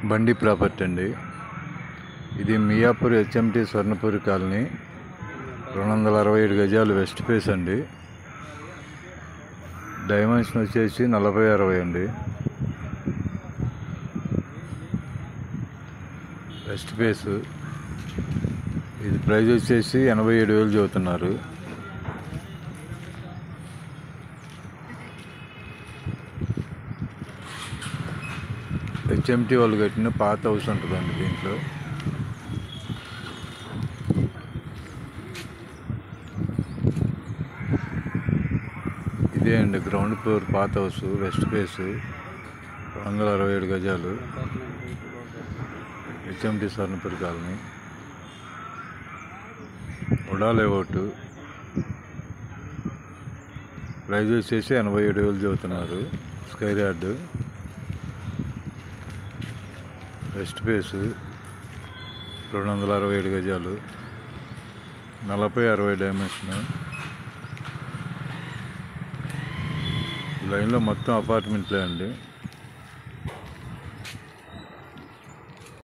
బండి ప్రాపర్టీ అండి. ఇది మియాపూర్ హెచ్ఎంటి స్వర్ణపూరి కాలనీ 267 గజాలు వెస్ట్ ఫేస్ అండి. డైమెన్షన్ వచ్చేసి 40-60 అండి. West face. ఇది ప్రైస్ వచ్చేసి 87,000 చెబుతున్నారు. హెచ్ఎంటి వాళ్ళు కట్టిన పాత హౌస్ ఉంటుందండి దీంట్లో. ఇదే అండి గ్రౌండ్ ఫ్లోర్ పాత హౌస్ వెస్ట్ ఫేస్ 267 గజాలు హెచ్ఎంటి స్వర్ణపూరి కాలనీ ఉడా లేఅవుట్. ప్రైజ్ వచ్చేసి 87,000 చెబుతున్నారు. స్కై యార్డ్ వెస్ట్ ఫేస్ 267 గజాలు 40-60 డైమెన్షన్. లైన్లో మొత్తం అపార్ట్మెంట్లే అండి.